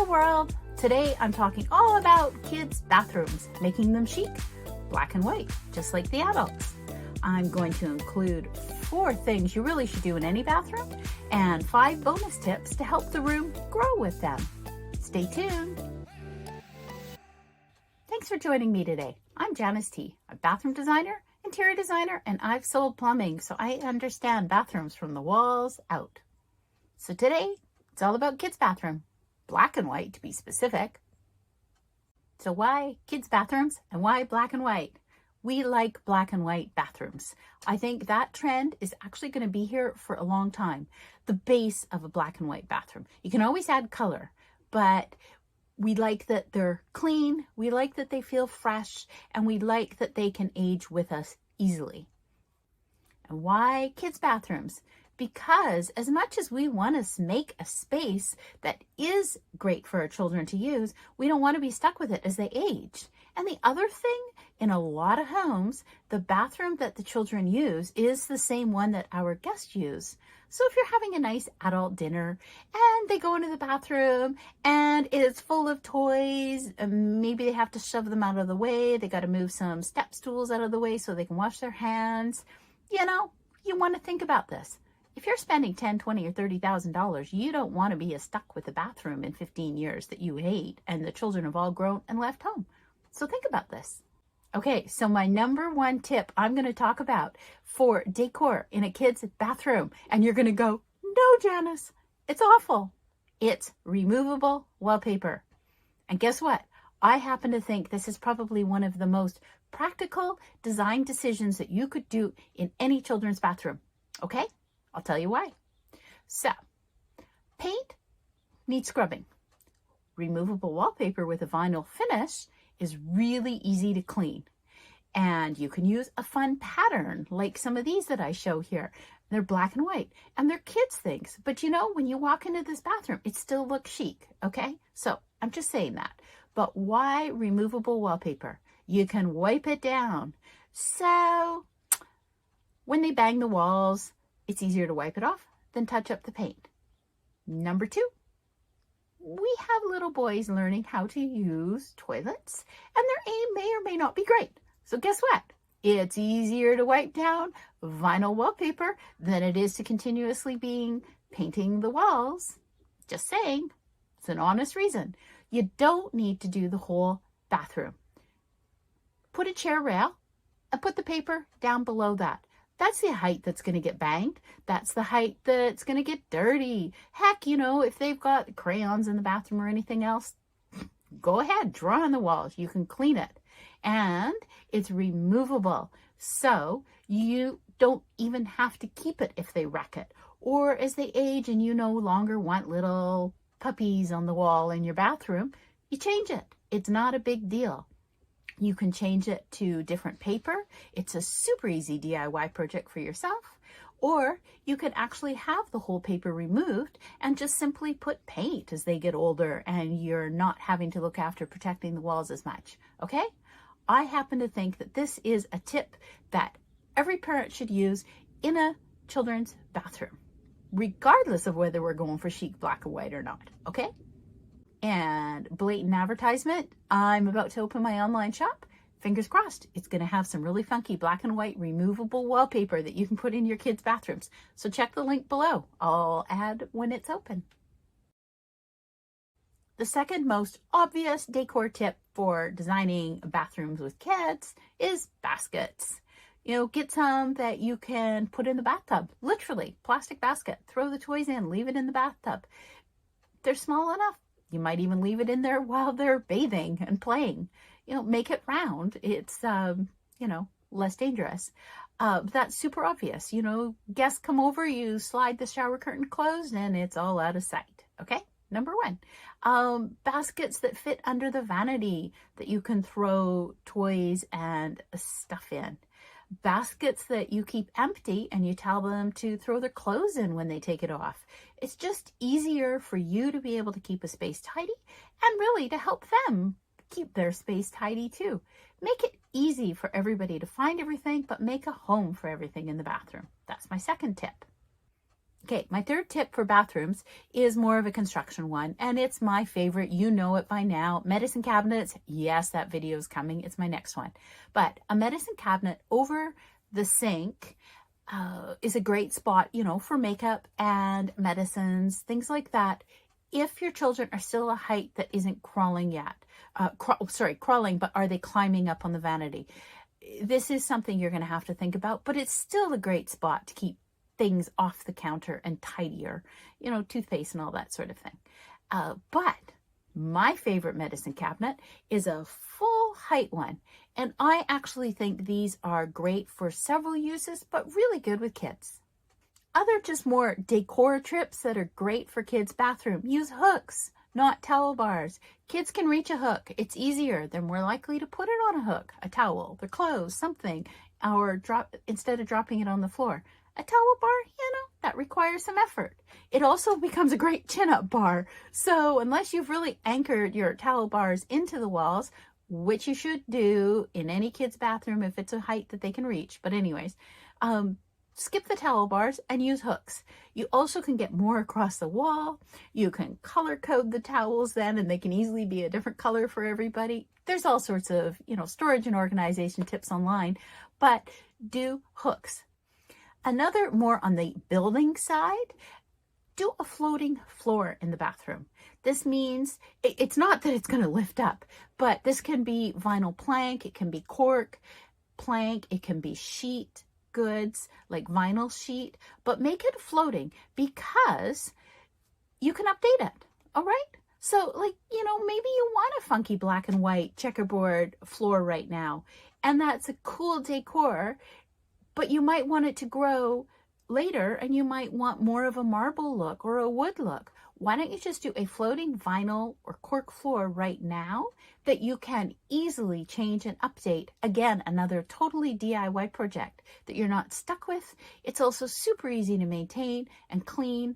world! Today I'm talking all about kids' bathrooms, making them chic, black and white, just like the adults. I'm going to include 4 things you really should do in any bathroom and 5 bonus tips to help the room grow with them. Stay tuned. Thanks for joining me today. I'm Janice T, a bathroom designer, interior designer, and I've sold plumbing, so I understand bathrooms from the walls out. So today, it's all about kids' bathroom, black and white to be specific. So why kids' bathrooms and why black and white? We like black and white bathrooms. I think that trend is actually going to be here for a long time. The base of a black and white bathroom. You can always add color, but we like that they're clean, we like that they feel fresh, and we like that they can age with us easily. And why kids' bathrooms? Because as much as we want to make a space that is great for our children to use, we don't want to be stuck with it as they age. And the other thing, in a lot of homes, the bathroom that the children use is the same one that our guests use. So if you're having a nice adult dinner and they go into the bathroom and it's full of toys, and maybe they have to shove them out of the way, they got to move some step stools out of the way so they can wash their hands, you want to think about this. If you're spending $10,000, $20,000, or $30,000, you don't want to be stuck with a bathroom in 15 years that you hate and the children have all grown and left home. So think about this. Okay, so my number 1 tip I'm going to talk about for decor in a kid's bathroom, and you're going to go, no, Janice, it's awful. It's removable wallpaper. And guess what? I happen to think this is probably one of the most practical design decisions that you could do in any children's bathroom. Okay? I'll tell you why. So, paint needs scrubbing. Removable wallpaper with a vinyl finish is really easy to clean. And you can use a fun pattern like some of these that I show here. They're black and white and they're kids things. But when you walk into this bathroom, it still looks chic, okay? So I'm just saying that. But why removable wallpaper? You can wipe it down. So when they bang the walls, it's easier to wipe it off than touch up the paint. Number 2, we have little boys learning how to use toilets, and their aim may or may not be great. So guess what? It's easier to wipe down vinyl wallpaper than it is to continuously painting the walls. Just saying. It's an honest reason. You don't need to do the whole bathroom. Put a chair rail and put the paper down below that. That's the height that's going to get banged. That's the height that's going to get dirty. Heck, if they've got crayons in the bathroom or anything else, go ahead, draw on the walls. You can clean it. And it's removable. So you don't even have to keep it if they wreck it. Or as they age and you no longer want little puppies on the wall in your bathroom, you change it. It's not a big deal. You can change it to different paper. It's a super easy DIY project for yourself. Or you could actually have the whole paper removed and just simply put paint as they get older and you're not having to look after protecting the walls as much. Okay? I happen to think that this is a tip that every parent should use in a children's bathroom, regardless of whether we're going for chic black and white or not. Okay? And blatant advertisement, I'm about to open my online shop. Fingers crossed, it's going to have some really funky black and white removable wallpaper that you can put in your kids' bathrooms. So check the link below. I'll add when it's open. The second most obvious decor tip for designing bathrooms with kids is baskets. Get some that you can put in the bathtub. Literally, plastic basket. Throw the toys in, leave it in the bathtub. They're small enough. You might even leave it in there while they're bathing and playing. Make it round. It's, less dangerous. That's super obvious. Guests come over, you slide the shower curtain closed, and it's all out of sight. Okay? Number 1. Baskets that fit under the vanity that you can throw toys and stuff in. Baskets that you keep empty and you tell them to throw their clothes in when they take it off. It's just easier for you to be able to keep a space tidy and really to help them keep their space tidy too. Make it easy for everybody to find everything, but make a home for everything in the bathroom. That's my second tip. Okay, my third tip for bathrooms is more of a construction one, and it's my favorite. You know it by now. Medicine cabinets. Yes, that video is coming. It's my next one. But a medicine cabinet over the sink is a great spot, for makeup and medicines, things like that. If your children are still a height that isn't crawling yet, crawling, but are they climbing up on the vanity? This is something you're going to have to think about, but it's still a great spot to keep things off the counter and tidier, toothpaste and all that sort of thing. But my favorite medicine cabinet is a full height one. And I actually think these are great for several uses, but really good with kids. Other just more decor trips that are great for kids' bathroom. Use hooks, not towel bars. Kids can reach a hook. It's easier. They're more likely to put it on a hook, a towel, their clothes, something, or instead of dropping it on the floor. A towel bar, that requires some effort. It also becomes a great chin-up bar. So unless you've really anchored your towel bars into the walls, which you should do in any kid's bathroom if it's a height that they can reach. But anyways, skip the towel bars and use hooks. You also can get more across the wall. You can color code the towels then, and they can easily be a different color for everybody. There's all sorts of, storage and organization tips online, but do hooks. Another more on the building side, do a floating floor in the bathroom. This means it's not that it's going to lift up, but this can be vinyl plank, it can be cork plank, it can be sheet goods like vinyl sheet, but make it floating because you can update it. All right. So maybe you want a funky black and white checkerboard floor right now, and that's a cool decor. But you might want it to grow later, and you might want more of a marble look or a wood look. Why don't you just do a floating vinyl or cork floor right now that you can easily change and update? Again, another totally DIY project that you're not stuck with. It's also super easy to maintain and clean.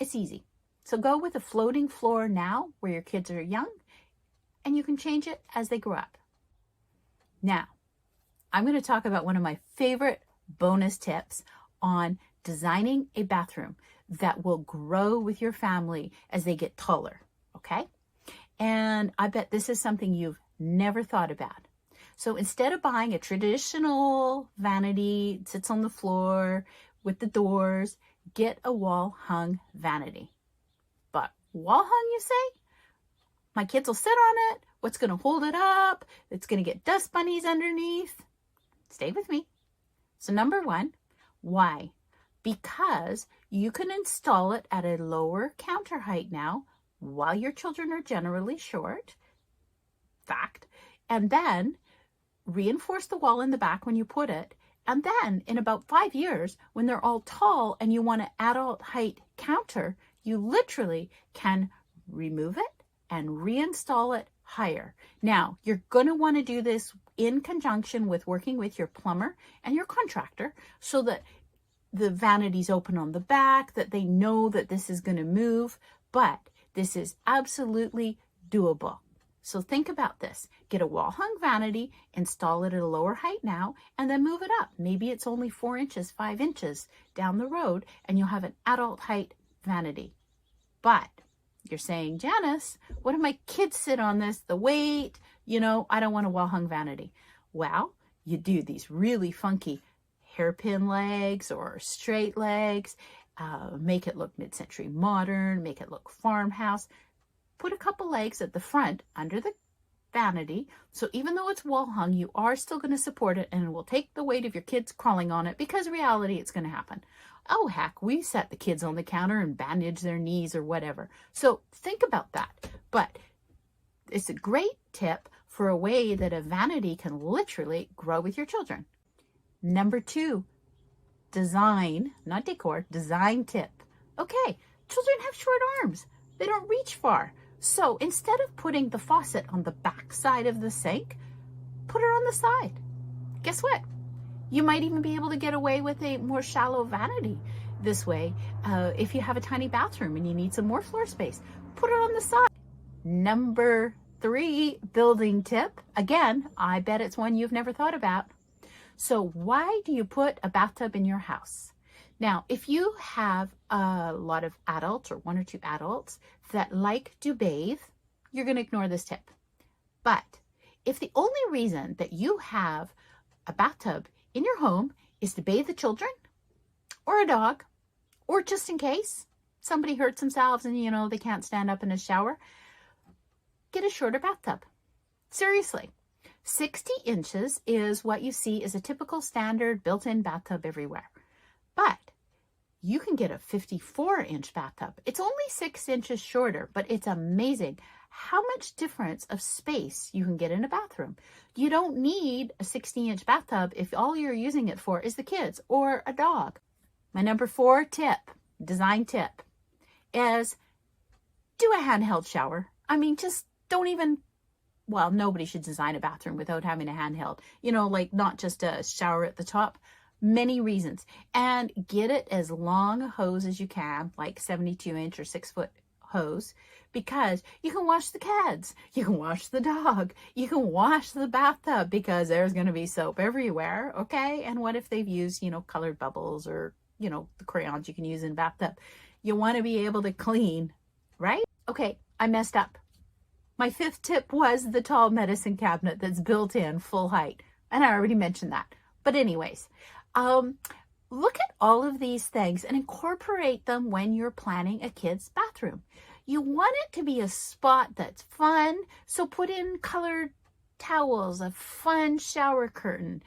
It's easy. So go with a floating floor now where your kids are young, and you can change it as they grow up. Now, I'm going to talk about one of my favorite bonus tips on designing a bathroom that will grow with your family as they get taller, okay? And I bet this is something you've never thought about. So instead of buying a traditional vanity, it sits on the floor with the doors, get a wall-hung vanity. But wall-hung, you say? My kids will sit on it. What's going to hold it up? It's going to get dust bunnies underneath. Stay with me. So number one, why? Because you can install it at a lower counter height now while your children are generally short. Fact. And then reinforce the wall in the back when you put it. And then in about 5 years, when they're all tall and you want an adult height counter, you literally can remove it and reinstall it higher. Now, you're going to want to do this in conjunction with working with your plumber and your contractor so that the vanity's open on the back, that they know that this is going to move, but this is absolutely doable. So think about this. Get a wall-hung vanity, install it at a lower height now, and then move it up. Maybe it's only 4 inches, 5 inches down the road, and you'll have an adult height vanity. But you're saying, Janice, what if my kids sit on this? The weight, I don't want a wall-hung vanity. Well, you do these really funky hairpin legs or straight legs. Make it look mid-century modern, make it look farmhouse. Put a couple legs at the front under the vanity. So even though it's wall-hung, you are still going to support it, and it will take the weight of your kids crawling on it because reality, it's going to happen. Oh, heck, we set the kids on the counter and bandage their knees or whatever. So think about that. But it's a great tip for a way that a vanity can literally grow with your children. Number 2, design, not decor, design tip. Okay, children have short arms. They don't reach far. So instead of putting the faucet on the back side of the sink, put it on the side. Guess what? You might even be able to get away with a more shallow vanity this way. If you have a tiny bathroom and you need some more floor space, put it on the side. Number 3 building tip. Again, I bet it's one you've never thought about. So why do you put a bathtub in your house? Now, if you have a lot of adults or 1 or 2 adults that like to bathe, you're going to ignore this tip. But if the only reason that you have a bathtub in your home is to bathe the children or a dog, or just in case somebody hurts themselves and, they can't stand up in a shower, get a shorter bathtub. Seriously. 60 inches is what you see as a typical standard built-in bathtub everywhere. But you can get a 54-inch bathtub. It's only 6 inches shorter, but it's amazing how much difference of space you can get in a bathroom. You don't need a 60-inch bathtub if all you're using it for is the kids or a dog. My number 4 tip, design tip, is do a handheld shower. I mean, just don't even, well, nobody should design a bathroom without having a handheld. Like not just a shower at the top. Many reasons. And get it as long a hose as you can, like 72-inch or 6-foot hose, because you can wash the kids, you can wash the dog, you can wash the bathtub because there's going to be soap everywhere, okay? And what if they've used, colored bubbles or, the crayons you can use in bathtub? You want to be able to clean, right? Okay, I messed up. My 5th tip was the tall medicine cabinet that's built in full height. And I already mentioned that. But anyways, look at all of these things and incorporate them when you're planning a kid's bathroom. You want it to be a spot that's fun, so put in colored towels, a fun shower curtain,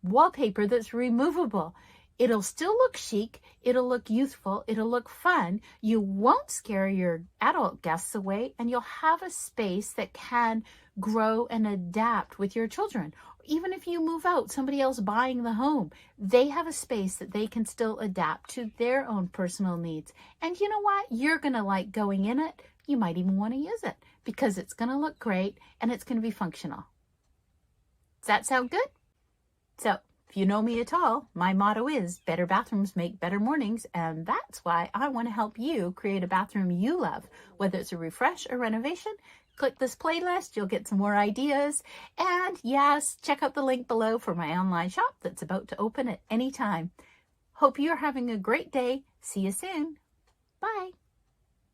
wallpaper that's removable. It'll still look chic, it'll look youthful, it'll look fun. You won't scare your adult guests away, and you'll have a space that can grow and adapt with your children. Even if you move out, somebody else buying the home, they have a space that they can still adapt to their own personal needs. And you know what? You're going to like going in it. You might even want to use it because it's going to look great and it's going to be functional. Does that sound good? So if you know me at all, my motto is better bathrooms make better mornings. And that's why I want to help you create a bathroom you love, whether it's a refresh or renovation. Click this playlist, you'll get some more ideas. And yes, check out the link below for my online shop that's about to open at any time. Hope you're having a great day. See you soon. Bye.